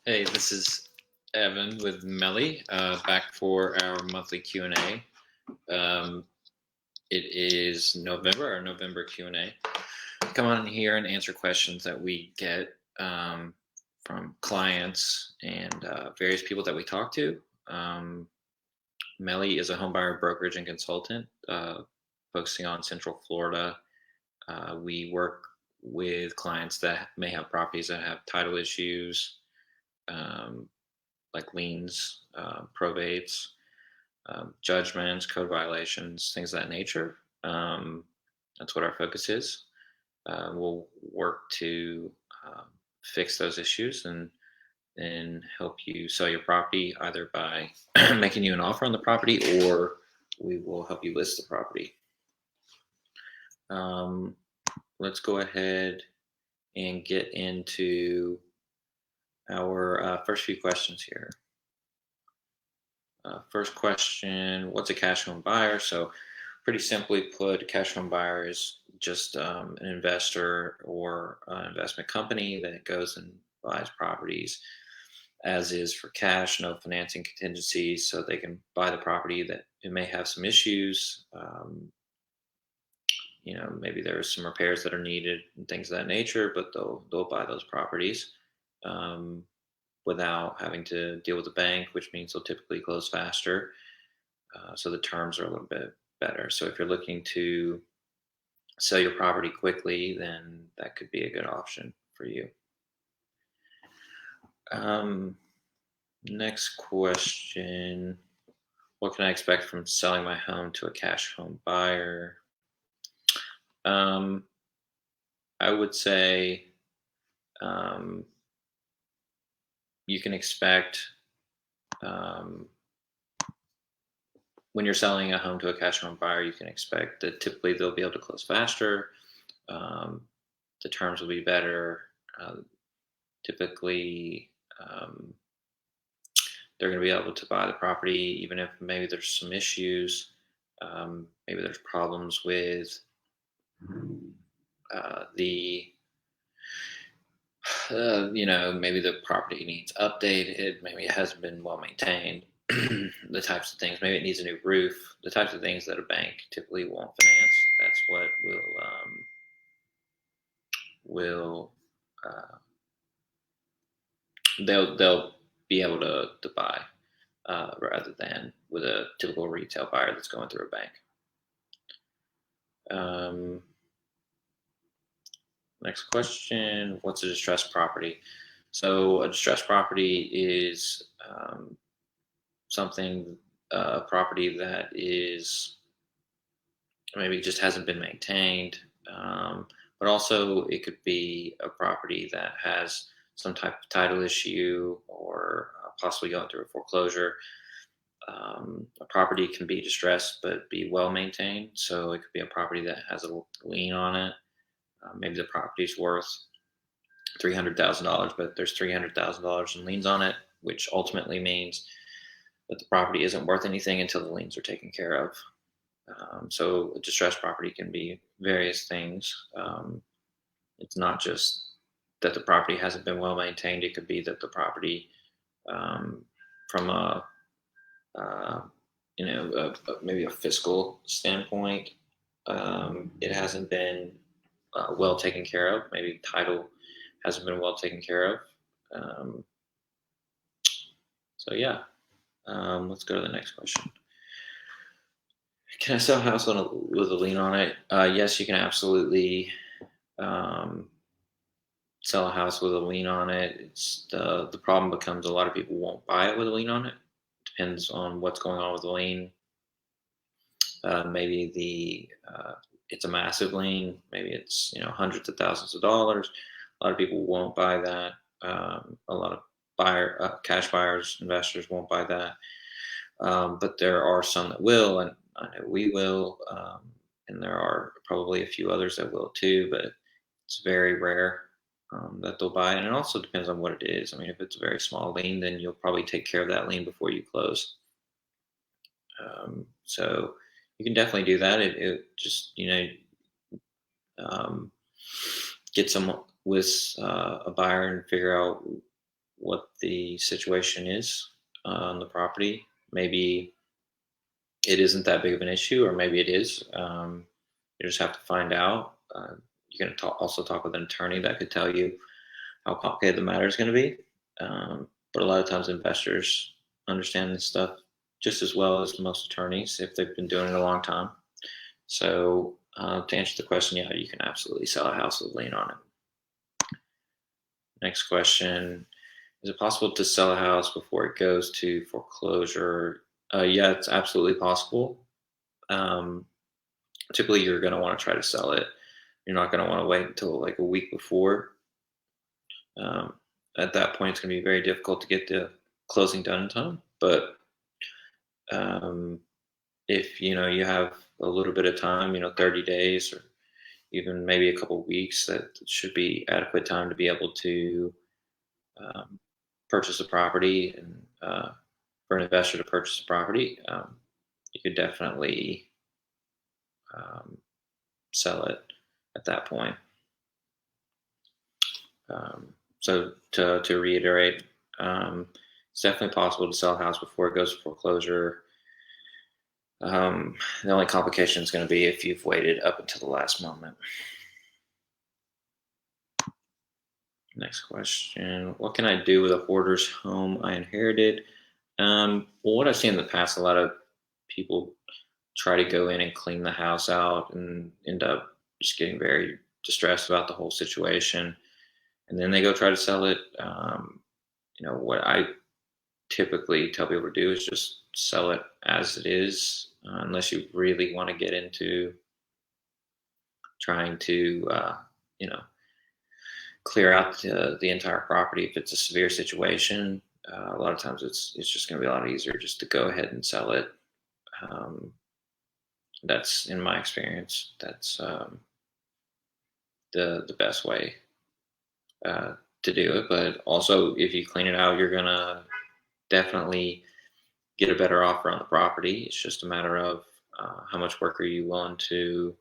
Hey, this is Evan with Melly, back for our monthly Q&A. It is our November Q&A. Come on in here and answer questions that we get from clients and various people that we talk to. Melly is a homebuyer brokerage and consultant focusing on Central Florida. We work with clients that may have properties that have title issues, like liens, probates, judgments, code violations, things of that nature. That's what our focus is. We'll work to fix those issues and help you sell your property either by making you an offer on the property, or we will help you list the property. Let's go ahead and get into our first few questions here. First question, what's a cash home buyer? So pretty simply put, a cash home buyer is just an investor or an investment company that goes and buys properties as is for cash, no financing contingencies, so they can buy the property that it may have some issues. Maybe there's some repairs that are needed and things of that nature, but they'll buy those properties without having to deal with the bank, which means they'll typically close faster. So the terms are a little bit better. So if you're looking to sell your property quickly, then that could be a good option for you. Next question, what can I expect from selling my home to a cash home buyer? I would say you can expect, when you're selling a home to a cash home buyer, you can expect that typically they'll be able to close faster. The terms will be better. Typically, they're going to be able to buy the property, even if maybe there's some issues. Maybe there's problems with maybe the property needs updated, maybe it hasn't been well maintained, the types of things, maybe it needs a new roof, the types of things that a bank typically won't finance. That's what they'll be able to buy, rather than with a typical retail buyer that's going through a bank. Next question, what's a distressed property? So a distressed property is a property that is maybe just hasn't been maintained, but also it could be a property that has some type of title issue or possibly going through a foreclosure. A property can be distressed but be well maintained, so it could be a property that has a lien on it. Maybe the property's worth $300,000, but there's $300,000 in liens on it, which ultimately means that the property isn't worth anything until the liens are taken care of. So a distressed property can be various things. It's not just that the property hasn't been well maintained. It could be that the property, from maybe a fiscal standpoint, it hasn't been well taken care of. Maybe title hasn't been well taken care of. Let's go to the next question. Can I sell a house with a lien on it? Yes, you can absolutely sell a house with a lien on it. It's the problem becomes a lot of people won't buy it with a lien on it. Depends on what's going on with the lien. Maybe it's a massive lien. Maybe it's hundreds of thousands of dollars. A lot of people won't buy that. A lot of cash buyers, investors won't buy that. But there are some that will, and I know we will, and there are probably a few others that will too. But it's very rare that they'll buy it, and it also depends on what it is. I mean, if it's a very small lien, then you'll probably take care of that lien before you close. So you can definitely do that. It just get some with a buyer and figure out what the situation is on the property. Maybe it isn't that big of an issue, or maybe it is. You just have to find out. You can also talk with an attorney that could tell you how complicated the matter is going to be. But a lot of times, investors understand this stuff just as well as most attorneys if they've been doing it a long time. So, to answer the question, yeah, you can absolutely sell a house with a lien on it. Next question: is it possible to sell a house before it goes to foreclosure? Yeah, it's absolutely possible. Um, Typically, you're going to want to try to sell it. You're not going to want to wait until like a week before. Um, at that point, it's going to be very difficult to get the closing done in time. But um, if you have a little bit of time, 30 days or even maybe a couple of weeks, that should be adequate time to be able to um, purchase a property and for an investor to purchase a property. You could definitely um, sell it at that point. So to reiterate, it's definitely possible to sell a house before it goes to foreclosure. The only complication is going to be if you've waited up until the last moment. Next question: what can I do with a hoarder's home I inherited? Well, what I've seen in the past, a lot of people try to go in and clean the house out and end up just getting very distressed about the whole situation, and then they go try to sell it. What I typically tell people to do is just sell it as it is, unless you really want to get into trying to, clear out the entire property. If it's a severe situation, a lot of times it's just going to be a lot easier just to go ahead and sell it. That's in my experience. That's the best way to do it. But also, if you clean it out, you're gonna definitely get a better offer on the property. It's just a matter of how much work are you willing to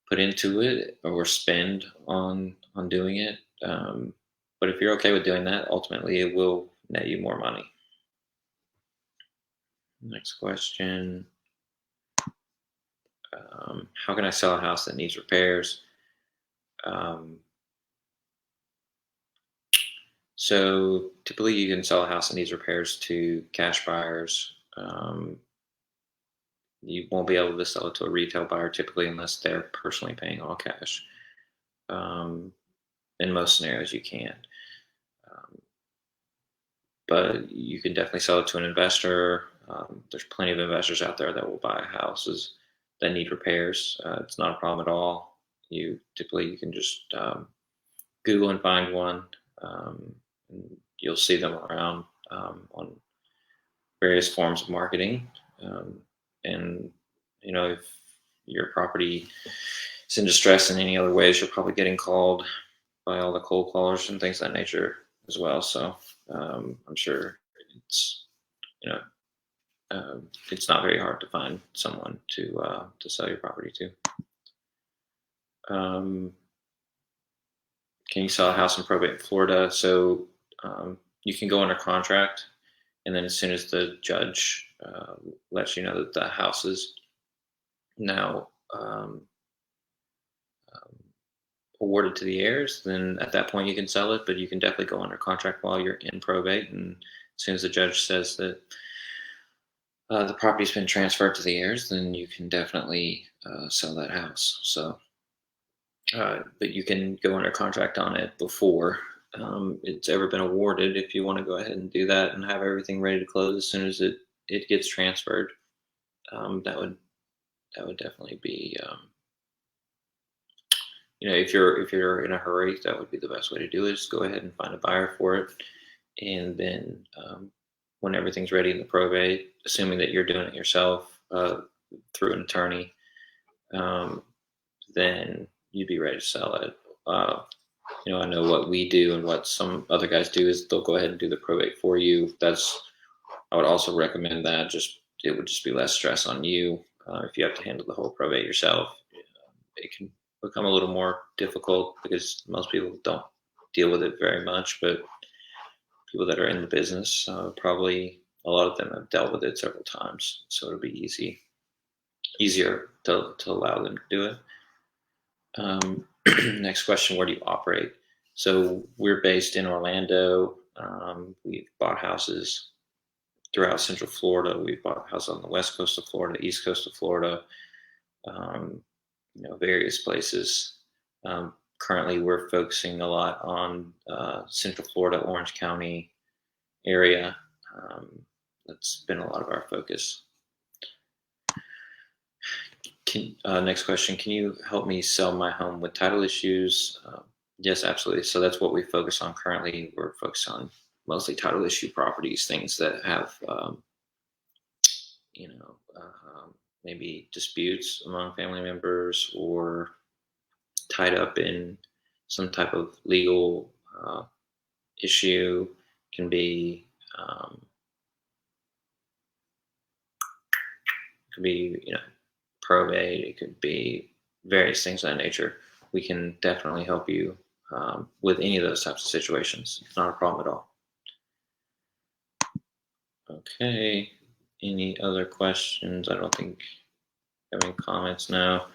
put into it or spend on doing it. But if you're okay with doing that, ultimately it will net you more money. Next question: how can I sell a house that needs repairs? Um, so typically, you can sell a house that needs repairs to cash buyers. You won't be able to sell it to a retail buyer typically unless they're personally paying all cash. In most scenarios, you can. But you can definitely sell it to an investor. There's plenty of investors out there that will buy houses that need repairs. It's not a problem at all. You can just Google and find one. And you'll see them around on various forms of marketing. And if your property is in distress in any other ways, you're probably getting called by all the cold callers and things of that nature as well. So I'm sure it's you know it's not very hard to find someone to sell your property to. Can you sell a house in probate in Florida? So you can go under contract, and then as soon as the judge lets you know that the house is now awarded to the heirs, then at that point you can sell it. But you can definitely go under contract while you're in probate, and as soon as the judge says that the property's been transferred to the heirs, then you can definitely sell that house. So, but you can go under contract on it before it's ever been awarded. If you want to go ahead and do that and have everything ready to close as soon as it gets transferred, that would definitely be if you're in a hurry, that would be the best way to do it. Is go ahead and find a buyer for it, and then when everything's ready in the probate, assuming that you're doing it yourself through an attorney, then you'd be ready to sell it. I know what we do and what some other guys do is they'll go ahead and do the probate for you. I would also recommend that. It would just be less stress on you if you have to handle the whole probate yourself. It can become a little more difficult because most people don't deal with it very much, but people that are in the business. Probably a lot of them have dealt with it several times, so it'll be easier to allow them to do it. Next question: where do you operate? So we're based in Orlando. We've bought houses throughout Central Florida. We've bought houses on the West Coast of Florida, East Coast of Florida, various places. Currently, we're focusing a lot on Central Florida, Orange County area. That's been a lot of our focus. Next question: can you help me sell my home with title issues? Yes, absolutely. So that's what we focus on currently. We're focused on mostly title issue properties, things that have, maybe disputes among family members or tied up in some type of legal issue. Can be probate. It could be various things of that nature. We can definitely help you with any of those types of situations. It's not a problem at all. Okay. Any other questions? I don't think I have any comments now.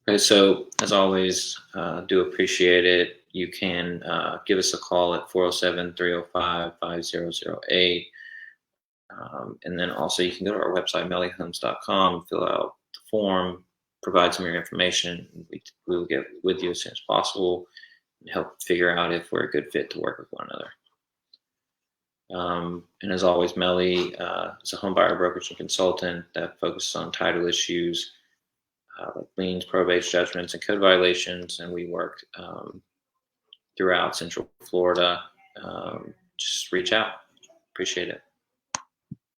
Okay, so as always, do appreciate it. You can give us a call at 407-305-5008. And then also you can go to our website, mellyhomes.com, fill out the form, provide some of your information. We will get with you as soon as possible and help figure out if we're a good fit to work with one another. And as always, Melly is a home buyer brokerage and consultant that focuses on title issues like liens, probates, judgments, and code violations. And we work throughout Central Florida. Just reach out. Appreciate it.